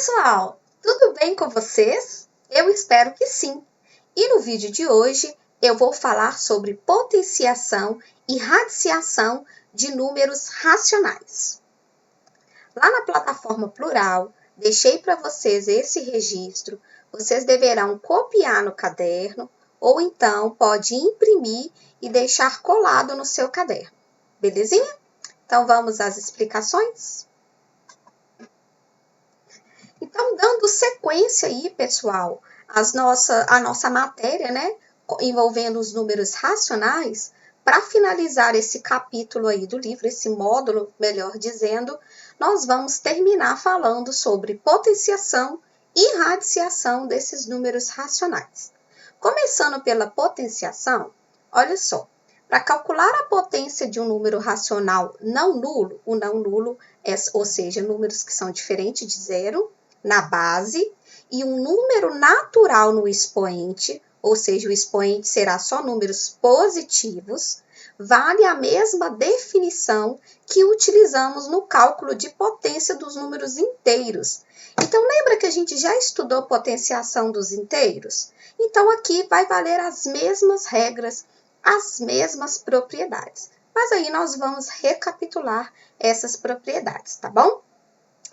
pessoal, tudo bem com vocês? Eu espero que sim. E no vídeo de hoje eu vou falar sobre potenciação e radiciação de números racionais. Lá na plataforma Plural, deixei para vocês esse registro. Vocês deverão copiar no caderno ou então pode imprimir e deixar colado no seu caderno. Belezinha? Então vamos às explicações? Então, dando sequência aí, pessoal, a nossa matéria, né, envolvendo os números racionais, para finalizar esse capítulo aí do livro, esse módulo, melhor dizendo, nós vamos terminar falando sobre potenciação e radiciação desses números racionais. Começando pela potenciação, olha só, para calcular a potência de um número racional não nulo, o não nulo, ou seja, números que são diferentes de zero, na base, e um número natural no expoente, ou seja, o expoente será só números positivos, vale a mesma definição que utilizamos no cálculo de potência dos números inteiros. Então, lembra que a gente já estudou potenciação dos inteiros? Então, aqui vai valer as mesmas regras, as mesmas propriedades. Mas aí nós vamos recapitular essas propriedades, tá bom?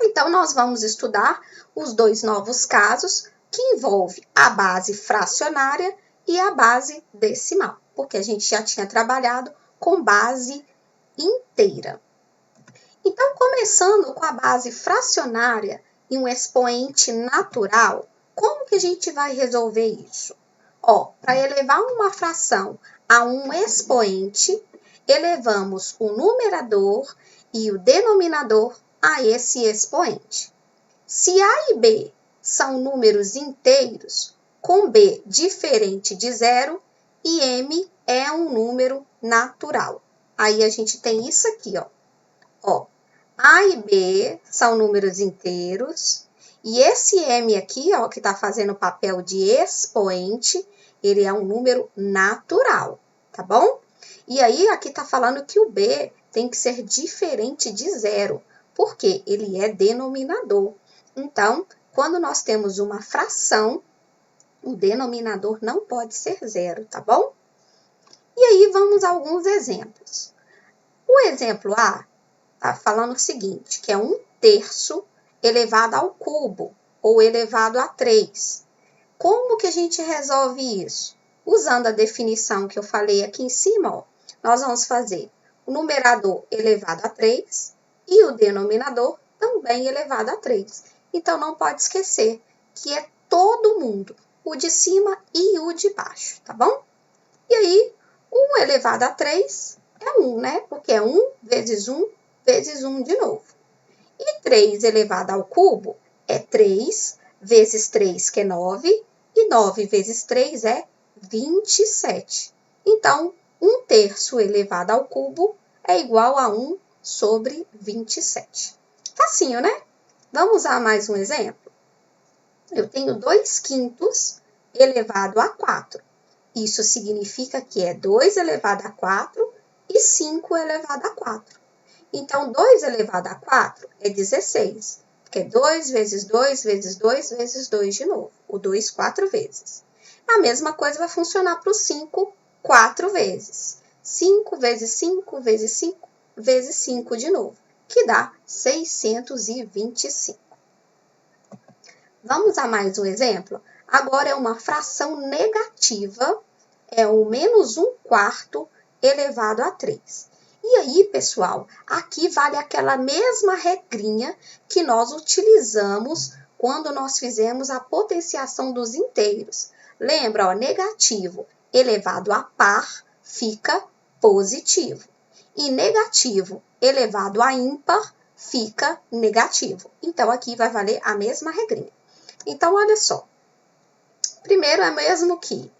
Então, nós vamos estudar os dois novos casos que envolvem a base fracionária e a base decimal, porque a gente já tinha trabalhado com base inteira. Então, começando com a base fracionária e um expoente natural, como que a gente vai resolver isso? Para elevar uma fração a um expoente, elevamos o numerador e o denominador a esse expoente. Se A e B são números inteiros, com B diferente de zero, e M é um número natural. Aí a gente tem isso aqui, A e B são números inteiros, e esse M aqui, que está fazendo o papel de expoente, ele é um número natural, tá bom? E aí, aqui está falando que o B tem que ser diferente de zero, porque ele é denominador. Então, quando nós temos uma fração, o denominador não pode ser zero, tá bom? E aí, vamos a alguns exemplos. O exemplo A está falando o seguinte, que é 1/3 elevado ao cubo, ou elevado a 3. Como que a gente resolve isso? Usando a definição que eu falei aqui em cima, nós vamos fazer o numerador elevado a 3 e o denominador também elevado a 3. Então, não pode esquecer que é todo mundo, o de cima e o de baixo, tá bom? E aí, 1 elevado a 3 é 1, né? Porque é 1 vezes 1 vezes 1 de novo. E 3 elevado ao cubo é 3 vezes 3, que é 9, e 9 vezes 3 é 27. Então, 1/3 elevado ao cubo é igual a 1 sobre 27. Facinho, né? Vamos a mais um exemplo? Eu tenho 2/5 elevado a 4. Isso significa que é 2 elevado a 4 e 5 elevado a 4. Então, 2 elevado a 4 é 16, porque é 2 vezes 2 vezes 2 vezes 2 de novo. O 2, 4 vezes. A mesma coisa vai funcionar para o 5, 4 vezes. 5 vezes 5 vezes 5 vezes 5 de novo, que dá 625. Vamos a mais um exemplo? Agora é uma fração negativa, é o -1/4 elevado a 3. E aí, pessoal, aqui vale aquela mesma regrinha que nós utilizamos quando nós fizemos a potenciação dos inteiros. Lembra, negativo elevado a par fica positivo. E negativo elevado a ímpar fica negativo. Então, aqui vai valer a mesma regrinha. Então, olha só. Primeiro é mesmo que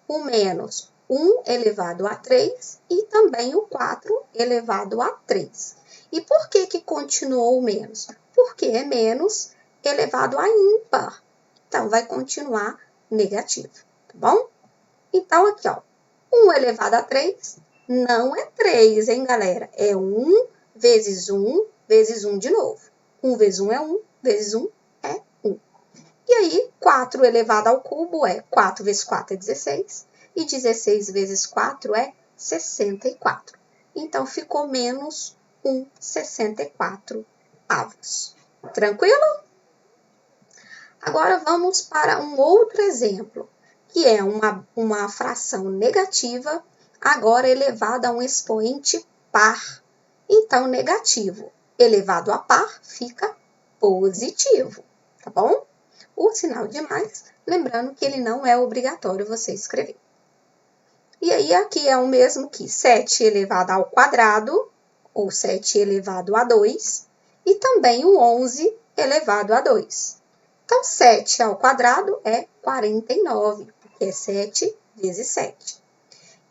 o menos 1 elevado a 3 e também o 4 elevado a 3. E por que que continuou o menos? Porque é menos elevado a ímpar. Então, vai continuar negativo, tá bom? Então, aqui, 1 elevado a 3 não é 3, hein, galera? É 1 vezes 1 vezes 1 de novo. 1 vezes 1 é 1, vezes 1 é 1. E aí, 4 elevado ao cubo é 4 vezes 4 é 16, e 16 vezes 4 é 64. Então, ficou menos 1,64 avos. Tranquilo? Agora, vamos para um outro exemplo, que é uma fração negativa, agora elevada a um expoente par. Então, negativo elevado a par fica positivo, tá bom? O sinal de mais, lembrando que ele não é obrigatório você escrever. E aí, aqui é o mesmo que 7 elevado ao quadrado, ou 7 elevado a 2, e também o 11 elevado a 2. Então, 7 ao quadrado é 49, porque é 7 vezes 7.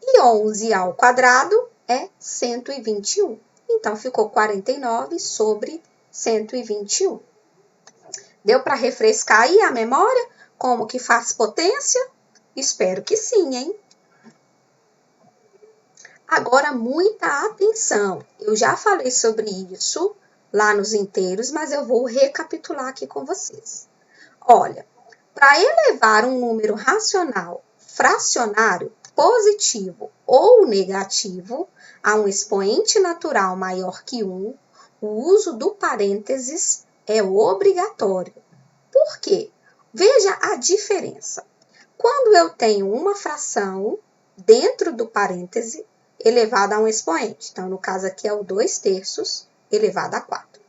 E 11 ao quadrado é 121. Então, ficou 49 sobre 121. Deu para refrescar aí a memória? Como que faz potência? Espero que sim, hein? Agora, muita atenção. Eu já falei sobre isso lá nos inteiros, mas eu vou recapitular aqui com vocês. Olha, para elevar um número racional fracionário positivo ou negativo a um expoente natural maior que 1, o uso do parênteses é obrigatório. Por quê? Veja a diferença. Quando eu tenho uma fração dentro do parêntese elevada a um expoente, então no caso aqui é o 2/3 elevado a 4.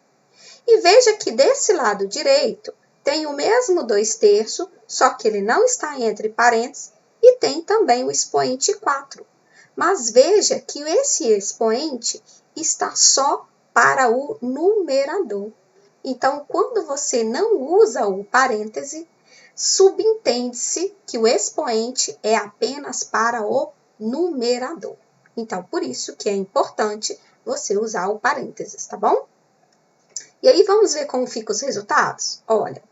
E veja que desse lado direito tem o mesmo 2/3, só que ele não está entre parênteses e tem também o expoente 4. Mas veja que esse expoente está só para o numerador. Então, quando você não usa o parêntese, subentende-se que o expoente é apenas para o numerador. Então, por isso que é importante você usar o parênteses, tá bom? E aí, vamos ver como ficam os resultados? Olha,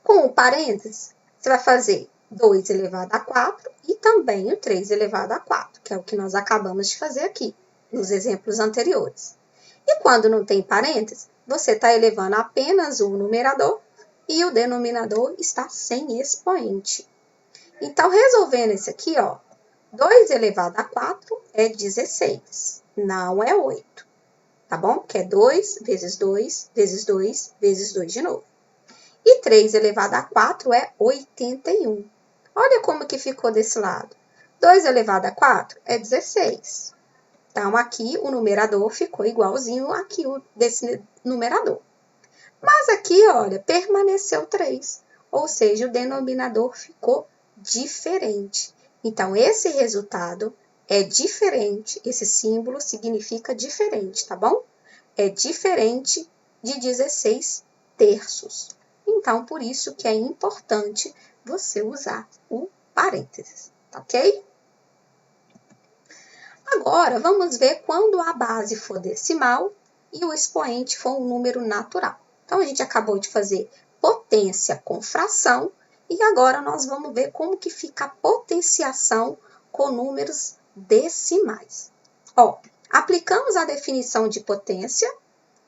com o parênteses, você vai fazer 2 elevado a 4 e também o 3 elevado a 4, que é o que nós acabamos de fazer aqui, nos exemplos anteriores. E quando não tem parênteses, você está elevando apenas o numerador e o denominador está sem expoente. Então, resolvendo esse aqui, ó, 2 elevado a 4 é 16, não é 8, tá bom? Que é 2 vezes 2 vezes 2 vezes 2 de novo. E 3 elevado a 4 é 81. Olha como que ficou desse lado. 2 elevado a 4 é 16. Então, aqui o numerador ficou igualzinho aqui desse numerador. Mas aqui, olha, permaneceu 3, ou seja, o denominador ficou diferente. Então, esse resultado é diferente, esse símbolo significa diferente, tá bom? É diferente de 16/3. Então, por isso que é importante você usar o parênteses, tá ok? Agora, vamos ver quando a base for decimal e o expoente for um número natural. Então, a gente acabou de fazer potência com fração e agora nós vamos ver como que fica a potenciação com números decimais. Ó, aplicamos a definição de potência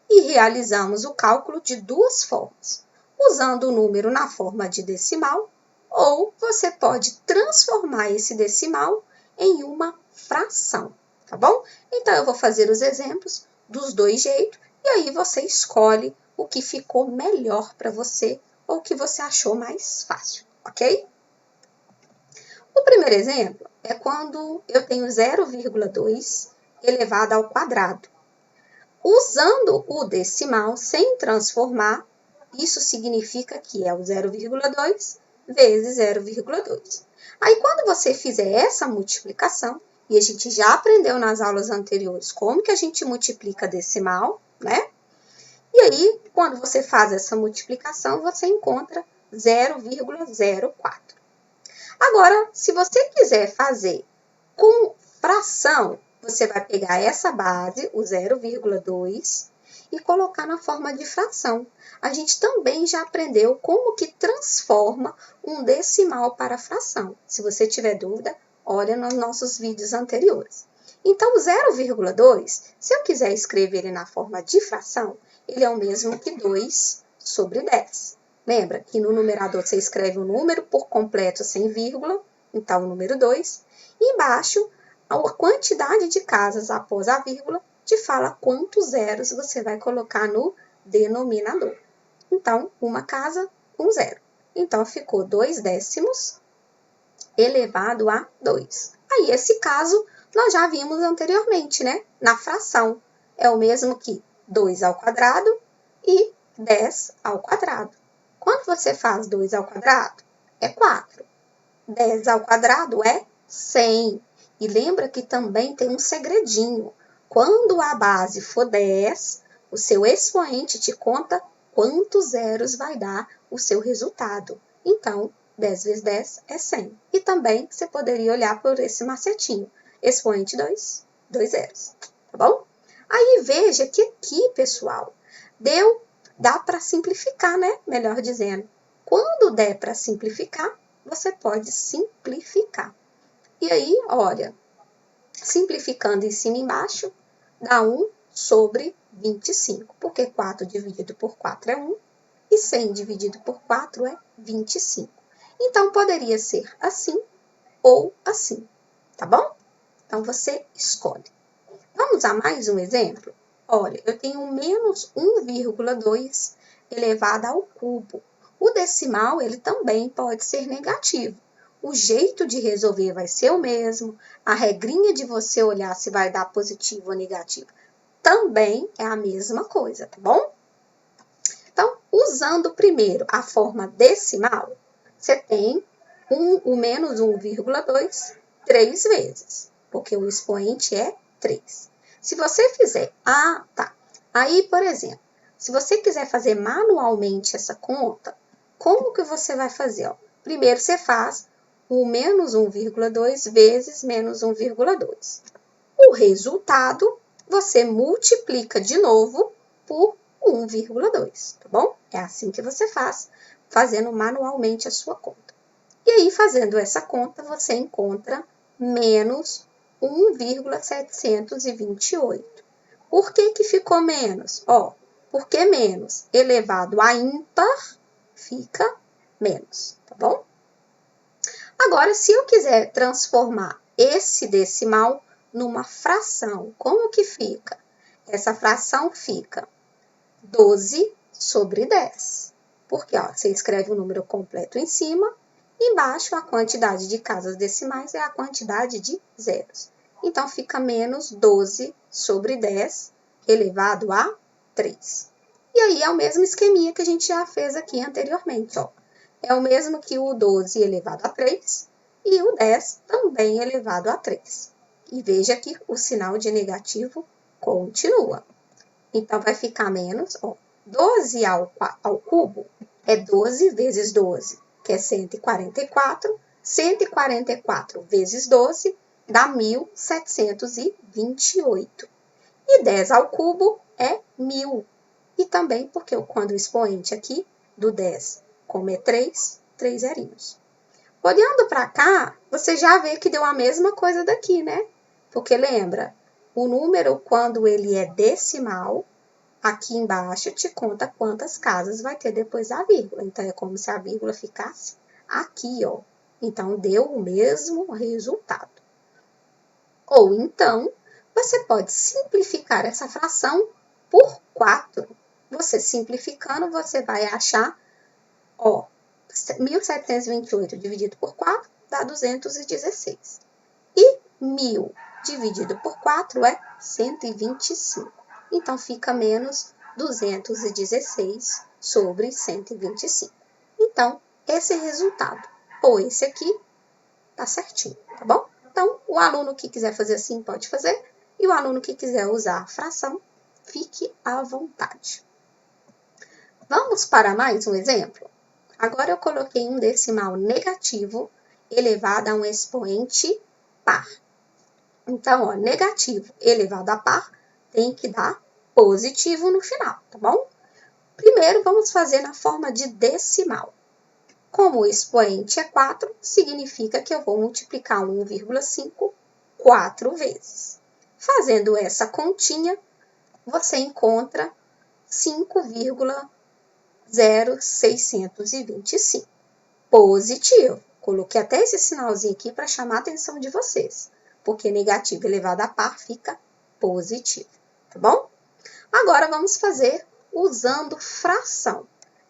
e realizamos o cálculo de duas formas, usando o número na forma de decimal, ou você pode transformar esse decimal em uma fração, tá bom? Então, eu vou fazer os exemplos dos dois jeitos, e aí você escolhe o que ficou melhor para você, ou o que você achou mais fácil, ok? O primeiro exemplo é quando eu tenho 0,2 elevado ao quadrado. Usando o decimal sem transformar, isso significa que é o 0,2 vezes 0,2. Aí, quando você fizer essa multiplicação, e a gente já aprendeu nas aulas anteriores como que a gente multiplica decimal, né? E aí, quando você faz essa multiplicação, você encontra 0,04. Agora, se você quiser fazer com fração, você vai pegar essa base, o 0,2, e colocar na forma de fração. A gente também já aprendeu como que transforma um decimal para fração. Se você tiver dúvida, olha nos nossos vídeos anteriores. Então, o 0,2, se eu quiser escrever ele na forma de fração, ele é o mesmo que 2 sobre 10. Lembra que no numerador você escreve o número por completo sem vírgula, então o número 2. E embaixo, a quantidade de casas após a vírgula te fala quantos zeros você vai colocar no denominador. Então, uma casa, um zero. Então, ficou 2 décimos elevado a 2. Aí, esse caso, nós já vimos anteriormente, né? Na fração. É o mesmo que 2 ao quadrado e 10 ao quadrado. Quando você faz 2 ao quadrado, é 4. 10 ao quadrado é 100. E lembra que também tem um segredinho. Quando a base for 10, o seu expoente te conta quantos zeros vai dar o seu resultado. Então, 10 vezes 10 é 100. E também você poderia olhar por esse macetinho. Expoente 2, 2 zeros. Tá bom? Aí veja que aqui, pessoal, dá para simplificar, né? Melhor dizendo. Quando der para simplificar, você pode simplificar. E aí, olha, simplificando em cima e embaixo, dá 1 sobre 25, porque 4 dividido por 4 é 1 e 100 dividido por 4 é 25. Então, poderia ser assim ou assim, tá bom? Então, você escolhe. Vamos a mais um exemplo? Olha, eu tenho menos 1,2 elevado ao cubo. O decimal, ele também pode ser negativo. O jeito de resolver vai ser o mesmo. A regrinha de você olhar se vai dar positivo ou negativo também é a mesma coisa, tá bom? Então, usando primeiro a forma decimal, você tem o menos 1,2 3 vezes, porque o expoente é 3. Se você fizer, Aí, por exemplo, se você quiser fazer manualmente essa conta, como que você vai fazer? Ó, primeiro você faz o menos 1,2 vezes menos 1,2. O resultado, você multiplica de novo por 1,2, tá bom? É assim que você faz, fazendo manualmente a sua conta. E aí, fazendo essa conta, você encontra menos 1,728. Por que ficou menos? Ó, porque menos elevado a ímpar fica menos, tá bom? Agora, se eu quiser transformar esse decimal numa fração, como que fica? Essa fração fica 12 sobre 10. Porque ó, você escreve o número completo em cima, embaixo a quantidade de casas decimais é a quantidade de zeros. Então, fica menos 12 sobre 10 elevado a 3. E aí, é o mesmo esqueminha que a gente já fez aqui anteriormente, ó. É o mesmo que o 12 elevado a 3 e o 10 também elevado a 3. E veja que o sinal de negativo continua. Então, vai ficar menos, ó, 12 ao cubo é 12 vezes 12, que é 144. 144 vezes 12 dá 1.728. E 10 ao cubo é 1.000. E também porque quando o expoente aqui do 10, como é 3, 3 zerinhos. Olhando para cá, você já vê que deu a mesma coisa daqui, né? Porque lembra, o número, quando ele é decimal, aqui embaixo te conta quantas casas vai ter depois da vírgula. Então, é como se a vírgula ficasse aqui, ó. Então, deu o mesmo resultado. Ou então, você pode simplificar essa fração por 4. Você simplificando, você vai achar, ó, 1.728 dividido por 4 dá 216. E 1.000 dividido por 4 é 125. Então, fica menos 216 sobre 125. Então, esse resultado, ou esse aqui, tá certinho, tá bom? Então, o aluno que quiser fazer assim, pode fazer. E o aluno que quiser usar a fração, fique à vontade. Vamos para mais um exemplo? Agora eu coloquei um decimal negativo elevado a um expoente par. Então, ó, negativo elevado a par tem que dar positivo no final, tá bom? Primeiro, vamos fazer na forma de decimal. Como o expoente é 4, significa que eu vou multiplicar 1,5 4 vezes. Fazendo essa continha, você encontra 5,1 0,625. Positivo. Coloquei até esse sinalzinho aqui para chamar a atenção de vocês, porque negativo elevado a par fica positivo, tá bom? Agora vamos fazer usando fração.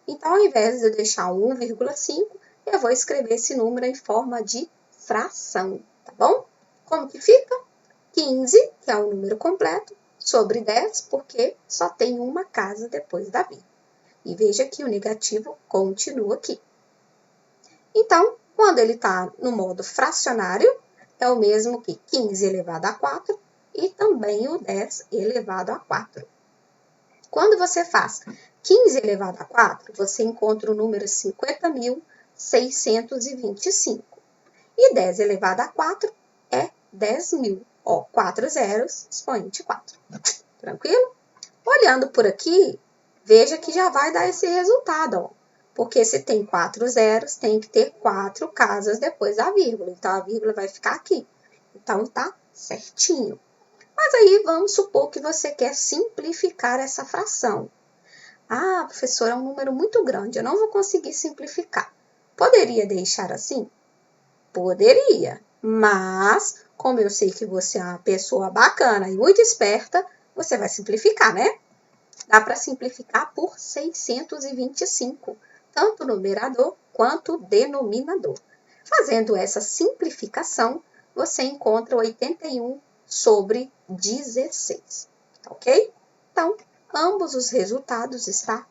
Então, ao invés de eu deixar 1,5, eu vou escrever esse número em forma de fração, tá bom? Como que fica? 15, que é o número completo, sobre 10, porque só tem uma casa depois da vírgula. E veja que o negativo continua aqui. Então, quando ele está no modo fracionário, é o mesmo que 15 elevado a 4 e também o 10 elevado a 4. Quando você faz 15 elevado a 4, você encontra o número 50.625. E 10 elevado a 4 é 10.000. Ó, 4 zeros, expoente 4. Tranquilo? Olhando por aqui, veja que já vai dar esse resultado, ó. Porque se tem 4 zeros, tem que ter 4 casas depois da vírgula. Então, a vírgula vai ficar aqui. Então, tá certinho. Mas aí, vamos supor que você quer simplificar essa fração. Ah, professora, é um número muito grande, eu não vou conseguir simplificar. Poderia deixar assim? Poderia. Mas, como eu sei que você é uma pessoa bacana e muito esperta, você vai simplificar, né? Dá para simplificar por 625, tanto o numerador quanto o denominador. Fazendo essa simplificação, você encontra 81 sobre 16, ok? Então, ambos os resultados estão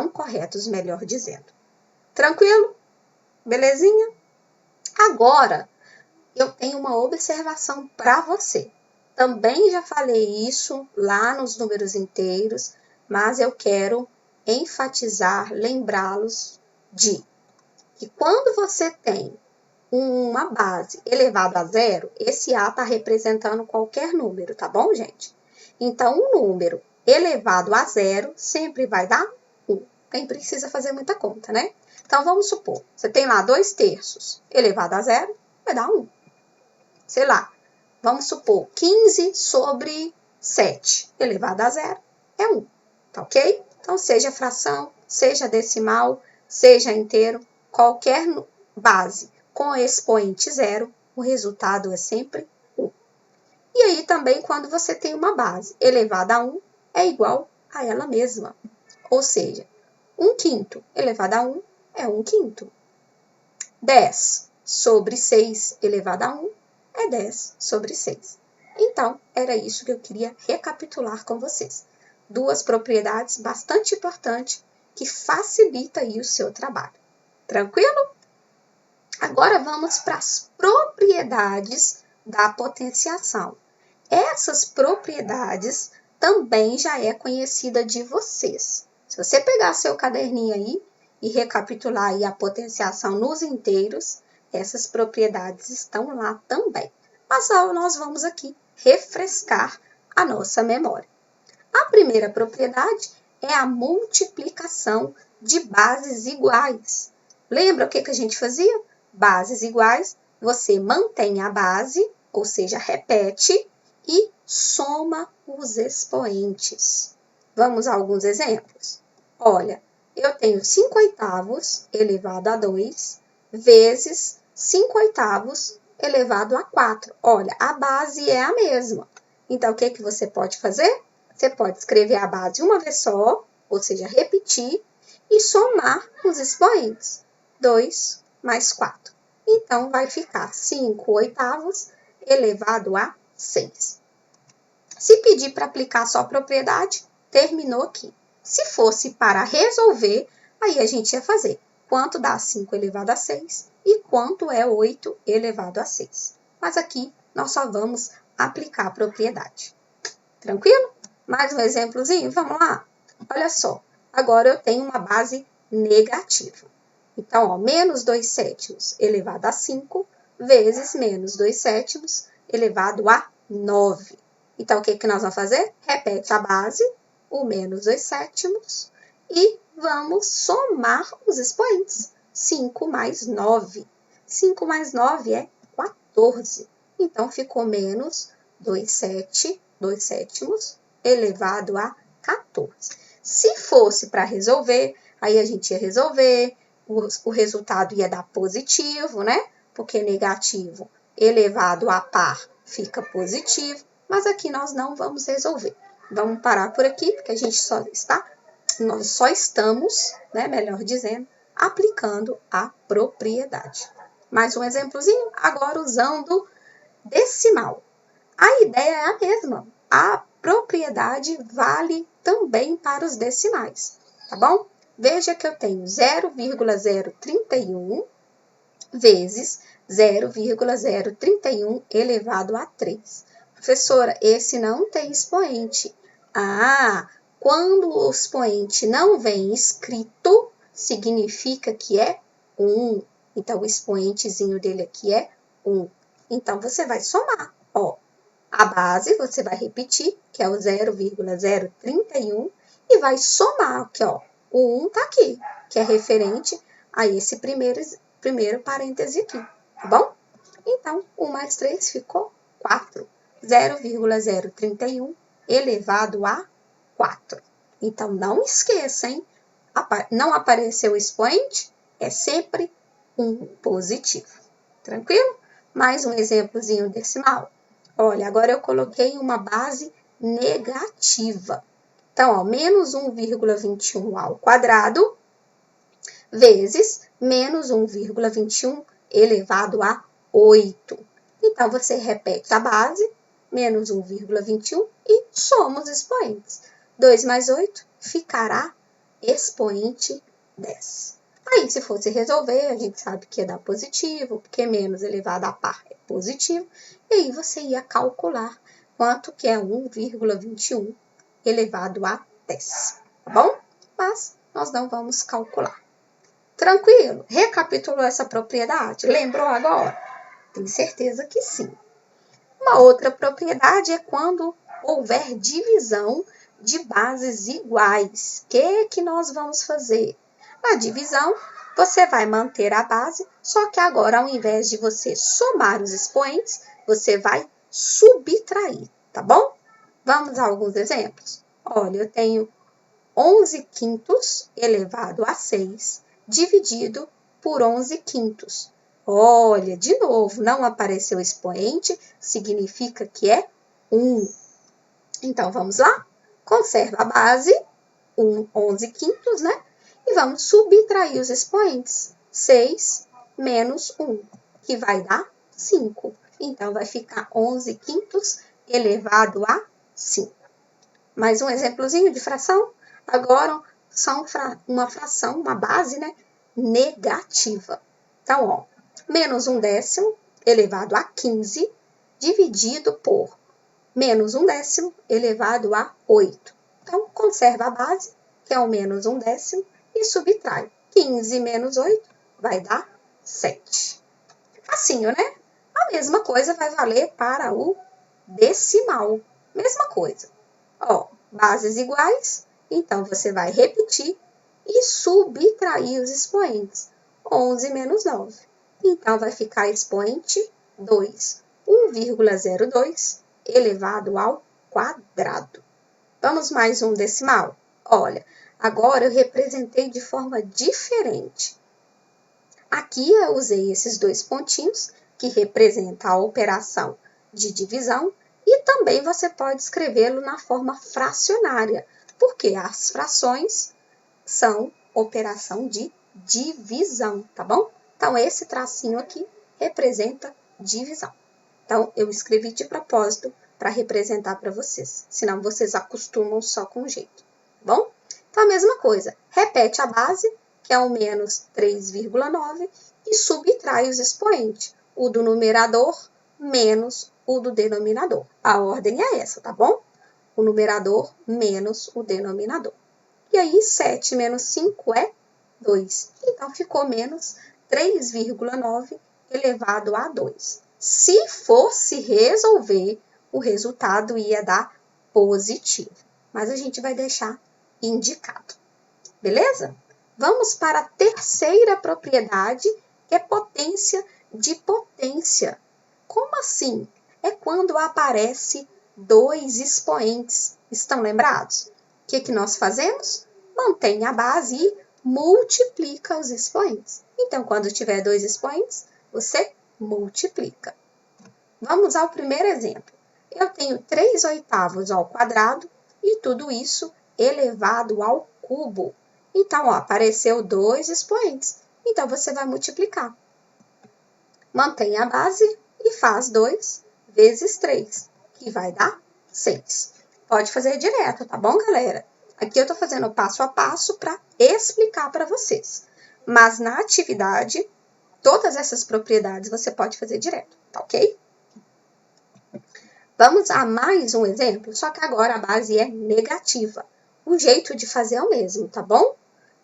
corretos, melhor dizendo. Tranquilo? Belezinha? Agora, eu tenho uma observação para você. Também já falei isso lá nos números inteiros, mas eu quero enfatizar, lembrá-los de que quando você tem uma base elevada a zero, esse A está representando qualquer número, tá bom, gente? Então, um número elevado a zero sempre vai dar 1. Nem precisa fazer muita conta, né? Então, vamos supor, você tem lá 2/3 elevado a zero, vai dar 1. Sei lá, vamos supor, 15 sobre 7 elevado a zero é 1, tá ok? Então, seja fração, seja decimal, seja inteiro, qualquer base com expoente zero, o resultado é sempre 1. E aí também quando você tem uma base elevada a 1, é igual a ela mesma. Ou seja, 1/5 elevado a 1 é 1/5. 10 sobre 6 elevado a 1 é 10 sobre 6. Então, era isso que eu queria recapitular com vocês. Duas propriedades bastante importantes que facilitam aí o seu trabalho. Tranquilo? Agora vamos para as propriedades da potenciação. Essas propriedades também já é conhecida de vocês. Se você pegar seu caderninho aí e recapitular aí a potenciação nos inteiros, essas propriedades estão lá também. Mas nós vamos aqui refrescar a nossa memória. A primeira propriedade é a multiplicação de bases iguais. Lembra o que a gente fazia? Bases iguais, você mantém a base, ou seja, repete, e soma os expoentes. Vamos a alguns exemplos? Olha, eu tenho 5/8 elevado a 2 vezes 5/8 elevado a 4. Olha, a base é a mesma. Então, o que você pode fazer? Você pode escrever a base uma vez só, ou seja, repetir, e somar os expoentes. 2 mais 4. Então, vai ficar 5/8 elevado a 6. Se pedir para aplicar só a propriedade, terminou aqui. Se fosse para resolver, aí a gente ia fazer quanto dá 5 elevado a 6 e quanto é 8 elevado a 6. Mas aqui nós só vamos aplicar a propriedade. Tranquilo? Mais um exemplozinho? Vamos lá? Olha só, agora eu tenho uma base negativa. Então, ó, menos 2/7 elevado a 5 vezes menos 2/7 elevado a 9. Então, o que nós vamos fazer? Repete a base, o menos 2/7, e vamos somar os expoentes. 5 mais 9. 5 mais 9 é 14. Então, ficou menos 2/7 elevado a 14. Se fosse para resolver, aí a gente ia resolver, o resultado ia dar positivo, né? Porque negativo elevado a par fica positivo, mas aqui nós não vamos resolver. Vamos parar por aqui, porque nós só estamos, né, melhor dizendo, aplicando a propriedade. Mais um exemplozinho, agora usando decimal. A ideia é a mesma. A propriedade vale também para os decimais, tá bom? Veja que eu tenho 0,031 vezes 0,031 elevado a 3. Professora, esse não tem expoente. Quando o expoente não vem escrito, significa que é 1. Então, o expoentezinho dele aqui é 1. Então, você vai somar, ó. A base você vai repetir, que é o 0,031, e vai somar aqui, ó. O 1 tá aqui, que é referente a esse primeiro parêntese aqui, tá bom? Então, 1 mais 3 ficou 4. 0,031 elevado a 4. Então, não esqueça, hein? Não apareceu o expoente, é sempre um positivo. Tranquilo? Mais um exemplozinho decimal. Olha, agora eu coloquei uma base negativa. Então, ó, menos 1,21 ao quadrado vezes menos 1,21 elevado a 8. Então, você repete a base, menos 1,21, e soma os expoentes. 2 mais 8 ficará expoente 10. Aí, se fosse resolver, a gente sabe que ia dar positivo, porque menos elevado a par é positivo, e aí você ia calcular quanto que é 1,21 elevado a 10, tá bom? Mas nós não vamos calcular. Tranquilo? Recapitulou essa propriedade? Lembrou agora? Tenho certeza que sim. Uma outra propriedade é quando houver divisão de bases iguais. O que nós vamos fazer? Na divisão, você vai manter a base, só que agora, ao invés de você somar os expoentes, você vai subtrair, tá bom? Vamos a alguns exemplos? Olha, eu tenho 11 quintos elevado a 6, dividido por 11 quintos. Olha, de novo, não apareceu expoente, significa que é 1. Então, vamos lá? Conserva a base, 11 quintos, né? E vamos subtrair os expoentes. 6 menos 1, que vai dar 5. Então, vai ficar 11 quintos elevado a 5. Mais um exemplozinho de fração? Agora, são uma fração, uma base, né? Negativa. Então, ó, menos 1/10 elevado a 15, dividido por menos 1/10 elevado a 8. Então, conserva a base, que é o menos 1/10, e subtrai. 15 menos 8 vai dar 7. Facinho, né? A mesma coisa vai valer para o decimal. Mesma coisa. Ó, bases iguais, então você vai repetir e subtrair os expoentes. 11 menos 9. Então, vai ficar expoente 2. 1,02 elevado ao quadrado. Vamos mais um decimal? Olha, agora eu representei de forma diferente. Aqui eu usei esses 2 pontinhos, que representam a operação de divisão, e também você pode escrevê-lo na forma fracionária, porque as frações são operação de divisão, tá bom? Então, esse tracinho aqui representa divisão. Então, eu escrevi de propósito para representar para vocês, senão vocês acostumam só com o jeito, tá bom? Então, a mesma coisa, repete a base, que é o menos 3,9, e subtrai os expoentes, o do numerador menos o do denominador. A ordem é essa, tá bom? O numerador menos o denominador. E aí, 7 menos 5 é 2. Então, ficou menos 3,9 elevado a 2. Se fosse resolver, o resultado ia dar positivo. Mas a gente vai deixar indicado. Beleza? Vamos para a terceira propriedade, que é potência de potência. Como assim? É quando aparece 2 expoentes. Estão lembrados? que nós fazemos? Mantém a base e multiplica os expoentes. Então, quando tiver 2 expoentes, você multiplica. Vamos ao primeiro exemplo. Eu tenho 3/8 ao quadrado e tudo isso elevado ao cubo. Então, ó, apareceu 2 expoentes. Então, você vai multiplicar. Mantém a base e faz 2 vezes 3, que vai dar 6. Pode fazer direto, tá bom, galera? Aqui eu tô fazendo passo a passo para explicar para vocês. Mas na atividade, todas essas propriedades você pode fazer direto, tá ok? Vamos a mais um exemplo, só que agora a base é negativa. O jeito de fazer é o mesmo, tá bom?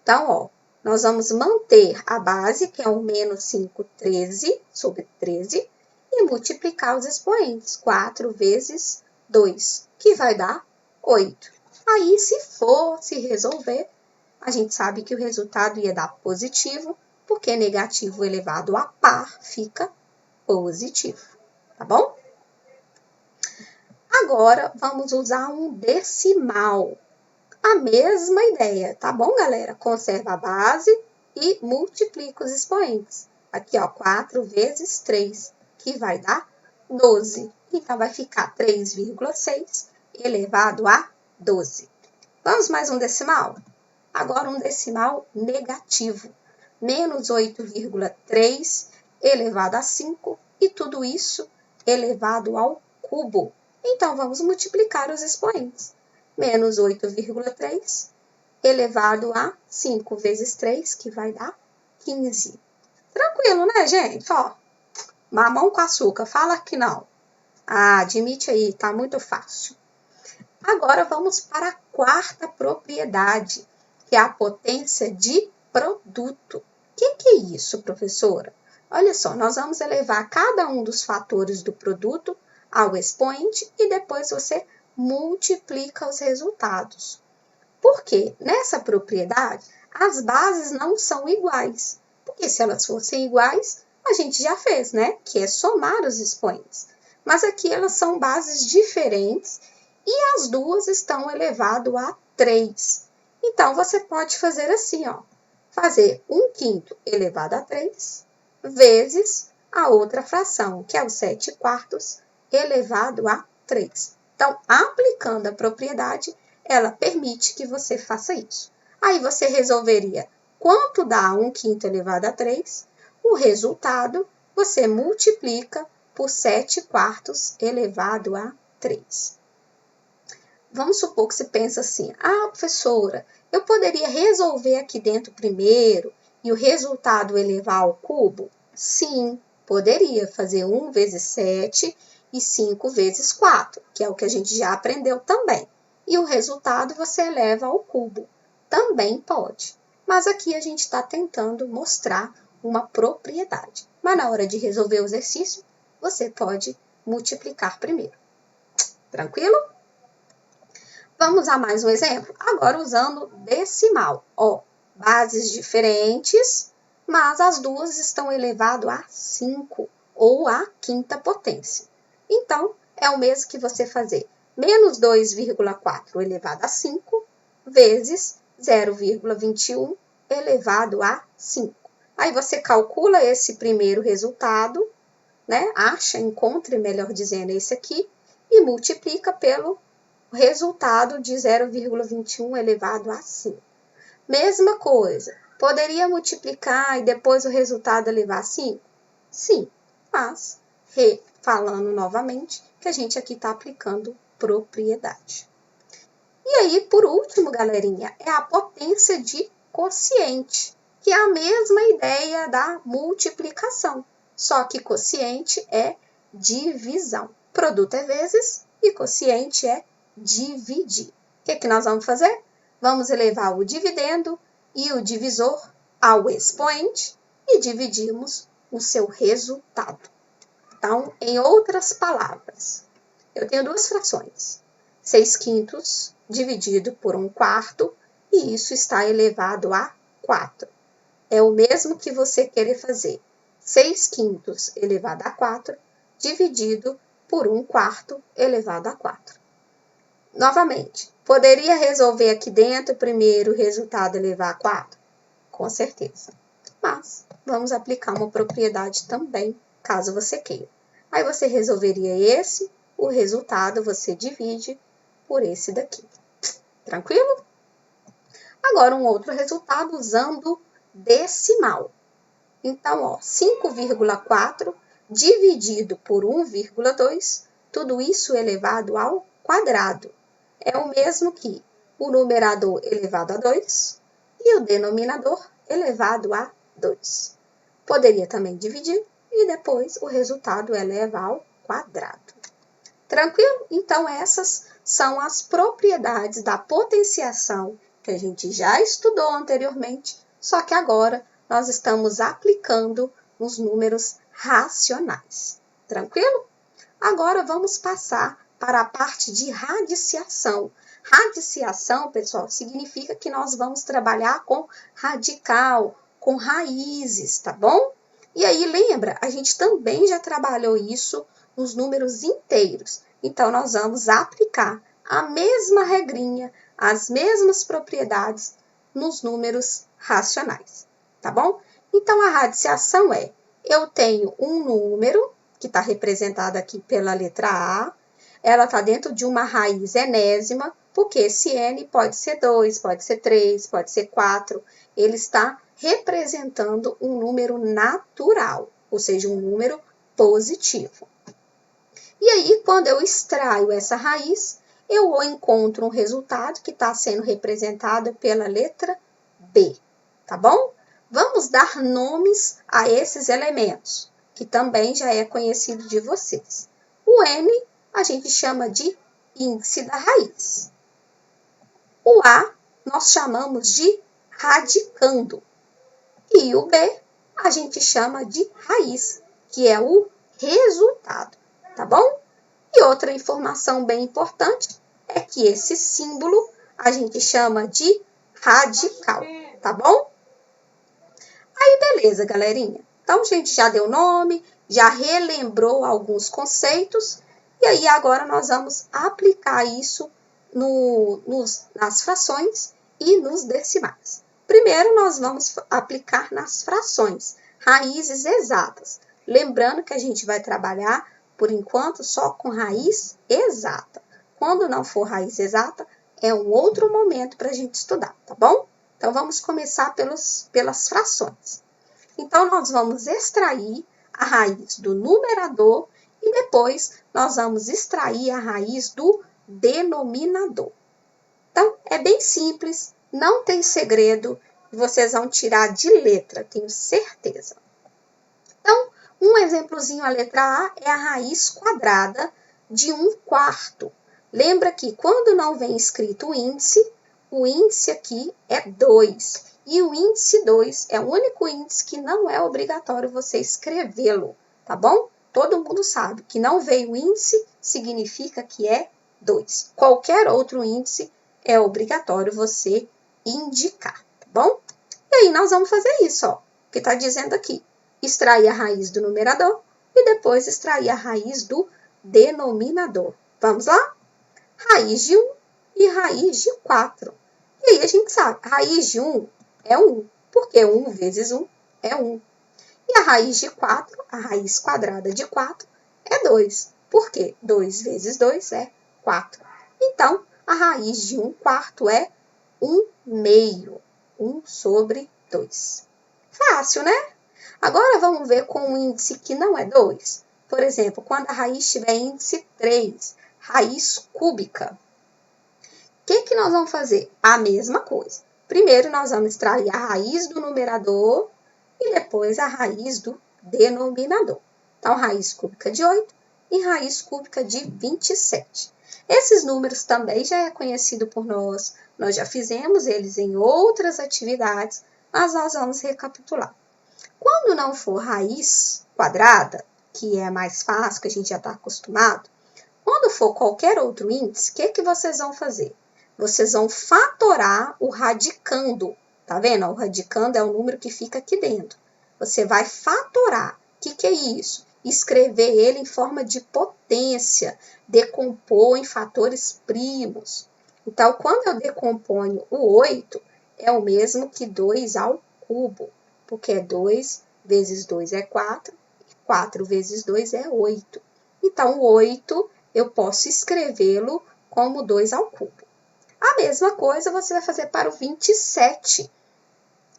Então, ó, nós vamos manter a base, que é o menos 5, 13, sobre 13, e multiplicar os expoentes, 4 vezes 2, que vai dar 8. Aí, se fosse resolver, a gente sabe que o resultado ia dar positivo, porque negativo elevado a par fica positivo, tá bom? Agora, vamos usar um decimal. A mesma ideia, tá bom, galera? Conserva a base e multiplica os expoentes. Aqui, ó, 4 vezes 3, que vai dar 12. Então, vai ficar 3,6 elevado a 12. Vamos mais um decimal? Agora, um decimal negativo. Menos 8,3 elevado a 5 e tudo isso elevado ao cubo. Então, vamos multiplicar os expoentes. Menos 8,3 elevado a 5 vezes 3, que vai dar 15. Tranquilo, né, gente? Ó, mamão com açúcar, fala que não. Ah, admite aí, tá muito fácil. Agora vamos para a quarta propriedade, que é a potência de produto. O que é isso, professora? Olha só, nós vamos elevar cada um dos fatores do produto ao expoente e depois você multiplica os resultados. Porque nessa propriedade, as bases não são iguais. Porque se elas fossem iguais, a gente já fez, né? Que é somar os expoentes. Mas aqui elas são bases diferentes e as duas estão elevado a 3. Então, você pode fazer assim, ó. Fazer 1/5 elevado a 3 vezes a outra fração, que é o 7/4 elevado a 3. Então, aplicando a propriedade, ela permite que você faça isso. Aí, você resolveria quanto dá 1/5 elevado a 3. O resultado, você multiplica por 7/4 elevado a 3. Vamos supor que você pensa assim, ah, professora, eu poderia resolver aqui dentro primeiro e o resultado elevar ao cubo? Sim, poderia fazer 1 vezes 7 e 5 vezes 4, que é o que a gente já aprendeu também. E o resultado você eleva ao cubo. Também pode. Mas aqui a gente está tentando mostrar uma propriedade. Mas na hora de resolver o exercício, você pode multiplicar primeiro. Tranquilo? Vamos a mais um exemplo? Agora usando decimal. Ó, bases diferentes, mas as duas estão elevado a 5, ou a quinta potência. Então, é o mesmo que você fazer menos 2,4 elevado a 5, vezes 0,21 elevado a 5. Aí você calcula esse primeiro resultado, né? Acha, encontre, melhor dizendo, esse aqui, e multiplica pelo resultado de 0,21 elevado a 5. Mesma coisa, poderia multiplicar e depois o resultado elevar a 5? Sim, mas, falando novamente, que a gente aqui está aplicando propriedade. E aí, por último, galerinha, é a potência de quociente, que é a mesma ideia da multiplicação, só que quociente é divisão. Produto é vezes e quociente é dividir. O que nós vamos fazer? Vamos elevar o dividendo e o divisor ao expoente e dividimos o seu resultado. Então, em outras palavras, eu tenho duas frações. 6/5 dividido por 1/4 e isso está elevado a 4. É o mesmo que você querer fazer 6/5 elevado a 4 dividido por 1/4 elevado a 4. Novamente, poderia resolver aqui dentro primeiro o resultado elevar a 4? Com certeza. Mas vamos aplicar uma propriedade também, caso você queira. Aí você resolveria esse, o resultado você divide por esse daqui. Tranquilo? Agora, um outro resultado usando decimal. Então, ó, 5,4 dividido por 1,2, tudo isso elevado ao quadrado. É o mesmo que o numerador elevado a 2 e o denominador elevado a 2. Poderia também dividir e depois o resultado eleva ao quadrado. Tranquilo? Então, essas são as propriedades da potenciação que a gente já estudou anteriormente, só que agora nós estamos aplicando nos números racionais. Tranquilo? Agora vamos passar para a parte de radiciação. Radiciação, pessoal, significa que nós vamos trabalhar com radical, com raízes, tá bom? E aí, lembra, a gente também já trabalhou isso nos números inteiros. Então, nós vamos aplicar a mesma regrinha, as mesmas propriedades nos números racionais, tá bom? Então, a radiciação é, eu tenho um número, que está representado aqui pela letra A, ela está dentro de uma raiz enésima, porque esse n pode ser 2, pode ser 3, pode ser 4, ele está representando um número natural, ou seja, um número positivo. E aí, quando eu extraio essa raiz, eu encontro um resultado que está sendo representado pela letra B, tá bom? Vamos dar nomes a esses elementos, que também já é conhecido de vocês. O N a gente chama de índice da raiz. O A nós chamamos de radicando. E o B a gente chama de raiz, que é o resultado, tá bom? E outra informação bem importante é que esse símbolo a gente chama de radical, tá bom? Aí, beleza, galerinha. Então, a gente já deu nome, já relembrou alguns conceitos, e aí agora nós vamos aplicar isso nas frações e nos decimais. Primeiro, nós vamos aplicar nas frações, raízes exatas. Lembrando que a gente vai trabalhar, por enquanto, só com raiz exata. Quando não for raiz exata, é um outro momento para a gente estudar, tá bom? Então, vamos começar pelas frações. Então, nós vamos extrair a raiz do numerador e depois nós vamos extrair a raiz do denominador. Então, é bem simples, não tem segredo e vocês vão tirar de letra, tenho certeza. Então, um exemplozinho, a letra A é a raiz quadrada de 1/4. Lembra que quando não vem escrito o índice aqui é 2. E o índice 2 é o único índice que não é obrigatório você escrevê-lo, tá bom? Todo mundo sabe que não veio índice, significa que é 2. Qualquer outro índice é obrigatório você indicar, tá bom? E aí nós vamos fazer isso, ó, que está dizendo aqui. Extrair a raiz do numerador e depois extrair a raiz do denominador. Vamos lá? Raiz de 1 e raiz de 4. E aí a gente sabe, raiz de 1 é 1, porque 1 vezes 1 é 1. E a raiz de 4, a raiz quadrada de 4, é 2, porque 2 vezes 2 é 4. Então, a raiz de 1/4 é 1/2, 1/2. Fácil, né? Agora, vamos ver com um índice que não é 2. Por exemplo, quando a raiz tiver índice 3, raiz cúbica. O que nós vamos fazer? A mesma coisa. Primeiro, nós vamos extrair a raiz do numerador e depois a raiz do denominador. Então, raiz cúbica de 8 e raiz cúbica de 27. Esses números também já é conhecido por nós. Nós já fizemos eles em outras atividades, mas nós vamos recapitular. Quando não for raiz quadrada, que é mais fácil, que a gente já está acostumado, quando for qualquer outro índice, o que vocês vão fazer? Vocês vão fatorar o radicando, tá vendo? O radicando é o número que fica aqui dentro. Você vai fatorar. O que é isso? escrever ele em forma de potência, decompor em fatores primos. Então, quando eu decomponho o 8, é o mesmo que 2 ao cubo, porque 2 vezes 2 é 4, e 4 vezes 2 é 8. Então, o 8 eu posso escrevê-lo como 2 ao cubo. A mesma coisa você vai fazer para o 27.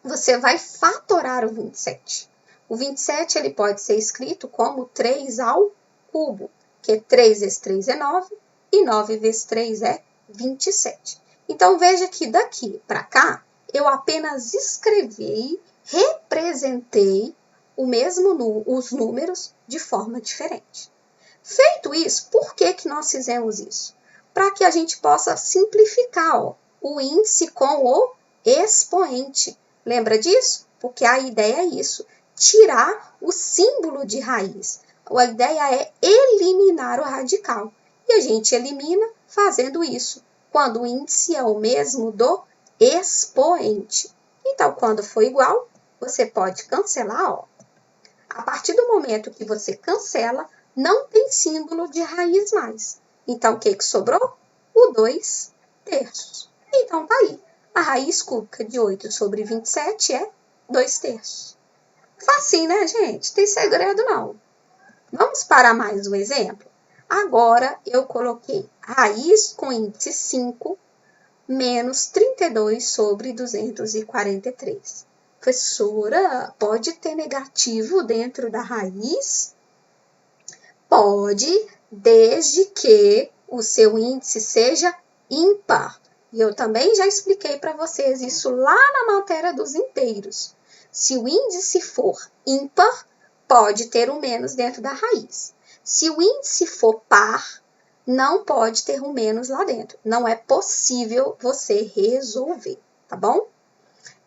Você vai fatorar o 27. O 27 ele pode ser escrito como 3 ao cubo, que 3 vezes 3 é 9 e 9 vezes 3 é 27. Então, veja que daqui para cá, eu apenas escrevi, representei os números de forma diferente. Feito isso, por que nós fizemos isso? Para que a gente possa simplificar o índice com o expoente. Lembra disso? Porque a ideia é isso, tirar o símbolo de raiz. A ideia é eliminar o radical. E a gente elimina fazendo isso, quando o índice é o mesmo do expoente. Então, quando for igual, você pode cancelar, ó. A partir do momento que você cancela, não tem símbolo de raiz mais. Então, o que sobrou? O 2 terços. Então, tá aí. A raiz cúbica de 8 sobre 27 é 2 terços. Facinho, né, gente? Tem segredo, não. Vamos para mais um exemplo? Agora, eu coloquei raiz com índice 5 menos 32 sobre 243. Professora, pode ter negativo dentro da raiz? Pode, desde que o seu índice seja ímpar. E eu também já expliquei para vocês isso lá na matéria dos inteiros. Se o índice for ímpar, pode ter um menos dentro da raiz. Se o índice for par, não pode ter um menos lá dentro. Não é possível você resolver, tá bom?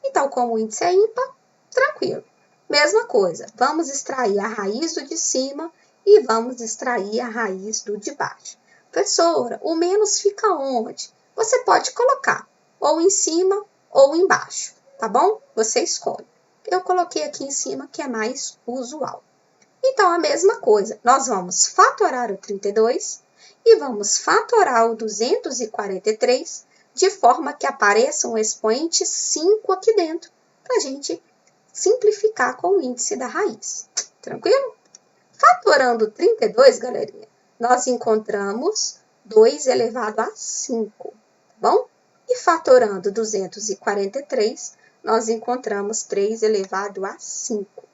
Então, como o índice é ímpar, tranquilo. Mesma coisa, vamos extrair a raiz do de cima e vamos extrair a raiz do de baixo. Professora, o menos fica onde? Você pode colocar ou em cima ou embaixo, tá bom? Você escolhe. Eu coloquei aqui em cima, que é mais usual. Então, a mesma coisa, nós vamos fatorar o 32 e vamos fatorar o 243, de forma que apareça um expoente 5 aqui dentro, para a gente simplificar com o índice da raiz. Tranquilo? Fatorando 32, galerinha, nós encontramos 2 elevado a 5, tá bom? E fatorando 243, nós encontramos 3 elevado a 5.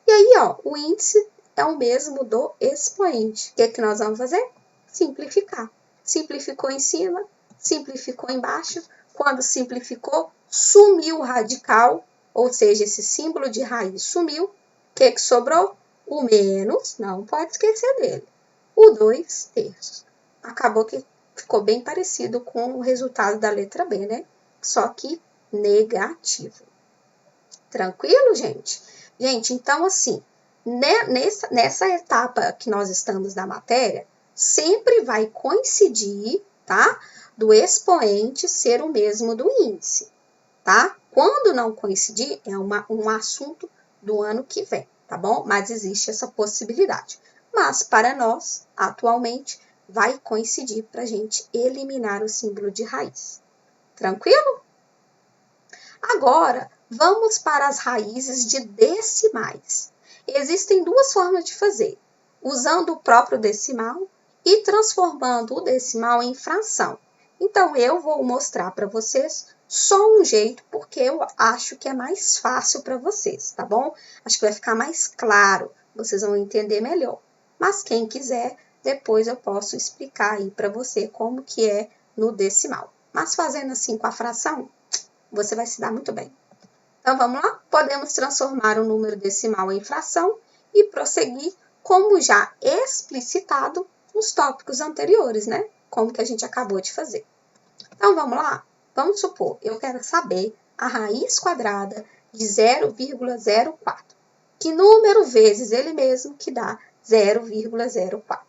E aí, ó, o índice é o mesmo do expoente. O que nós vamos fazer? Simplificar. Simplificou em cima, simplificou embaixo. Quando simplificou, sumiu o radical, ou seja, esse símbolo de raiz sumiu. O que sobrou? O menos, não pode esquecer dele, o 2 terços. Acabou que ficou bem parecido com o resultado da letra B, né? Só que negativo. Tranquilo, gente? Gente, então assim, nessa etapa que nós estamos da matéria, sempre vai coincidir, tá? Do expoente ser o mesmo do índice, tá? Quando não coincidir, é um assunto do ano que vem, tá bom? Mas existe essa possibilidade. Mas, para nós, atualmente, vai coincidir para a gente eliminar o símbolo de raiz. Tranquilo? Agora, vamos para as raízes de decimais. Existem duas formas de fazer, usando o próprio decimal e transformando o decimal em fração. Então, eu vou mostrar para vocês só um jeito, porque eu acho que é mais fácil para vocês, tá bom? Acho que vai ficar mais claro, vocês vão entender melhor. Mas quem quiser, depois eu posso explicar aí para você como que é no decimal. Mas fazendo assim com a fração, você vai se dar muito bem. Então, vamos lá? Podemos transformar o número decimal em fração e prosseguir como já explicitado nos tópicos anteriores, né? Como que a gente acabou de fazer. Então, vamos lá? Vamos supor, eu quero saber a raiz quadrada de 0,04. Que número vezes ele mesmo que dá 0,04?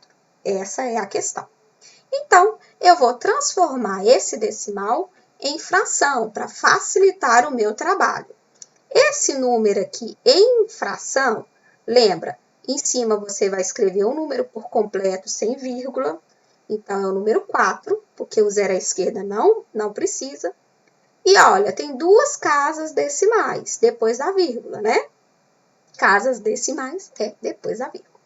Essa é a questão. Então, eu vou transformar esse decimal em fração para facilitar o meu trabalho. Esse número aqui em fração, lembra, Em cima, você vai escrever o número por completo, sem vírgula. Então, é o número 4, porque o zero à esquerda não precisa. E olha, tem duas casas decimais, depois da vírgula, né? Casas decimais é depois da vírgula.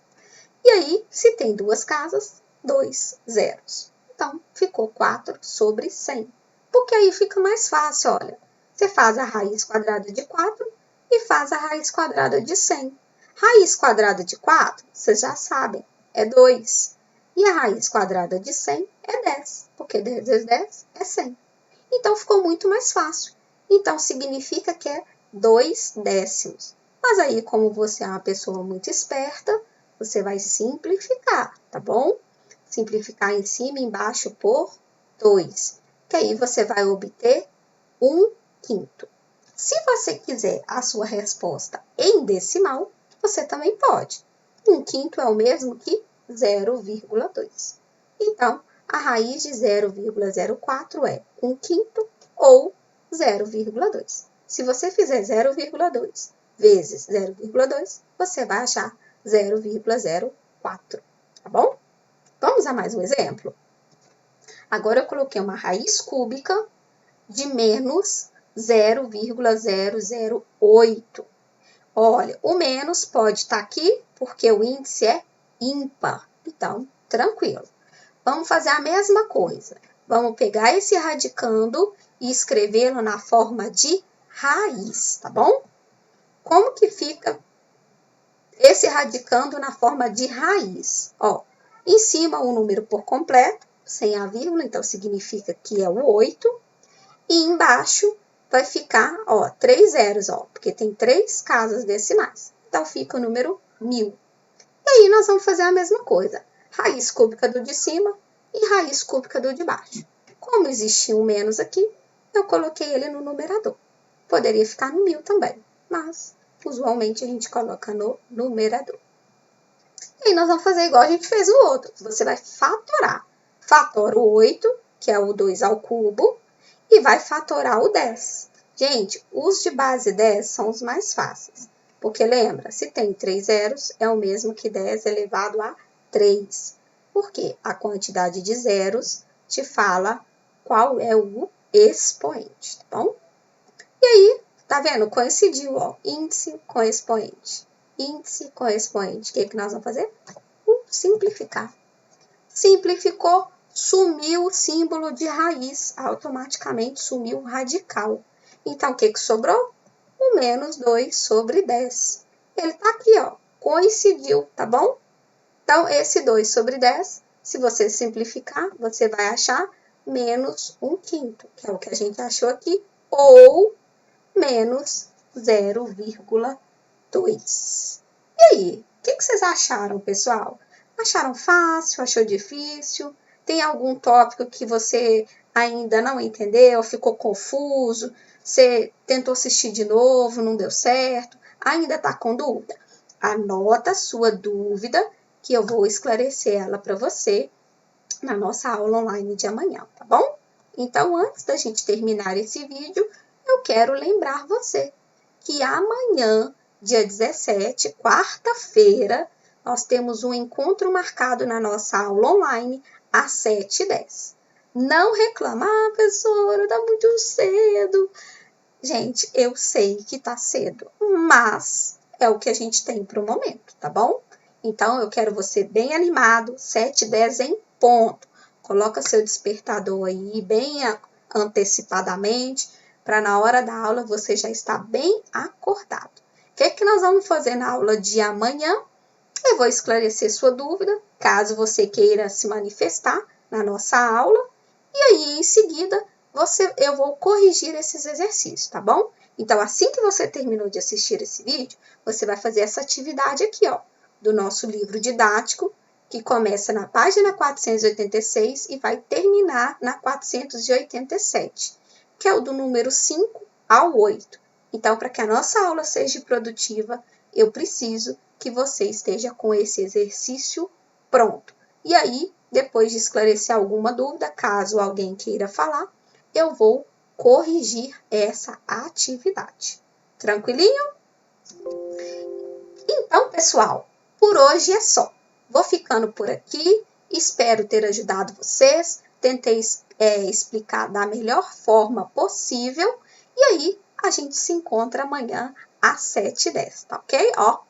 E aí, se tem duas casas, 2 zeros. Então, ficou 4 sobre 100. Porque aí fica mais fácil, olha. Você faz a raiz quadrada de 4 e faz a raiz quadrada de 100. Raiz quadrada de 4, vocês já sabem, é 2. E a raiz quadrada de 100 é 10, porque 10 vezes 10 é 100. Então, ficou muito mais fácil. Então, significa que é 2 décimos. Mas aí, como você é uma pessoa muito esperta, você vai simplificar, tá bom? Simplificar em cima e embaixo por 2. Que aí você vai obter 1/5. Se você quiser a sua resposta em decimal, você também pode. 1/5 é o mesmo que 0,2. Então, a raiz de 0,04 é 1/5 ou 0,2. Se você fizer 0,2 vezes 0,2, você vai achar 0,04, tá bom? Vamos a mais um exemplo? Agora eu coloquei uma raiz cúbica de menos 0,008. Olha, o menos pode estar aqui porque o índice é ímpar. Então, tranquilo. Vamos fazer a mesma coisa. Vamos pegar esse radicando e escrevê-lo na forma de raiz, tá bom? Como que fica esse radicando na forma de raiz? Ó, em cima o número por completo, sem a vírgula, então significa que é o 8. E embaixo vai ficar, ó, 3 zeros, ó, porque tem 3 casas decimais. Então, fica o número 1000. E aí, nós vamos fazer a mesma coisa. Raiz cúbica do de cima e raiz cúbica do de baixo. Como existia um menos aqui, eu coloquei ele no numerador. Poderia ficar no 1000 também, mas usualmente a gente coloca no numerador. E aí, nós vamos fazer igual a gente fez no outro. Você vai fatorar. Fatora o 8, que é o 2 ao cubo, e vai fatorar o 10. Gente, os de base 10 são os mais fáceis. Porque lembra, se tem 3 zeros, é o mesmo que 10 elevado a 3. Porque a quantidade de zeros te fala qual é o expoente, tá bom? E aí, tá vendo? Coincidiu, ó, índice com expoente. Índice com expoente. O que nós vamos fazer? Simplificar. Simplificou, sumiu o símbolo de raiz, automaticamente sumiu o radical. Então, o que sobrou? O menos 2 sobre 10. Ele tá aqui, ó, coincidiu, tá bom? Então, esse 2 sobre 10, se você simplificar, você vai achar menos 1/5, que é o que a gente achou aqui, ou menos 0,2. E aí, o que vocês acharam, pessoal? Acharam fácil? Achou difícil? Tem algum tópico que você ainda não entendeu, ficou confuso? Você tentou assistir de novo, não deu certo? Ainda está com dúvida? Anota a sua dúvida que eu vou esclarecer ela para você na nossa aula online de amanhã, tá bom? Então, antes da gente terminar esse vídeo, eu quero lembrar você que amanhã, dia 17, quarta-feira, nós temos um encontro marcado na nossa aula online às 7h10. Não reclama, professora, tá muito cedo. Gente, eu sei que tá cedo, mas é o que a gente tem para o momento, tá bom? Então, eu quero você bem animado, 7h10 em ponto. Coloca seu despertador aí bem antecipadamente, para na hora da aula você já estar bem acordado. O que nós vamos fazer na aula de amanhã? Eu vou esclarecer sua dúvida, caso você queira se manifestar na nossa aula. E aí, em seguida, eu vou corrigir esses exercícios, tá bom? Então, assim que você terminou de assistir esse vídeo, você vai fazer essa atividade aqui, ó, do nosso livro didático, que começa na página 486 e vai terminar na 487, que é o do número 5 ao 8. Então, para que a nossa aula seja produtiva, eu preciso que você esteja com esse exercício pronto. E aí, depois de esclarecer alguma dúvida, caso alguém queira falar, eu vou corrigir essa atividade. Tranquilinho? Então, pessoal, Por hoje é só. Vou ficando por aqui. Espero ter ajudado vocês. Tentei explicar da melhor forma possível. E aí, a gente se encontra amanhã às 7h10, tá ok? Ó,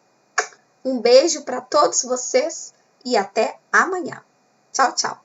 um beijo para todos vocês e até amanhã. Tchau, tchau.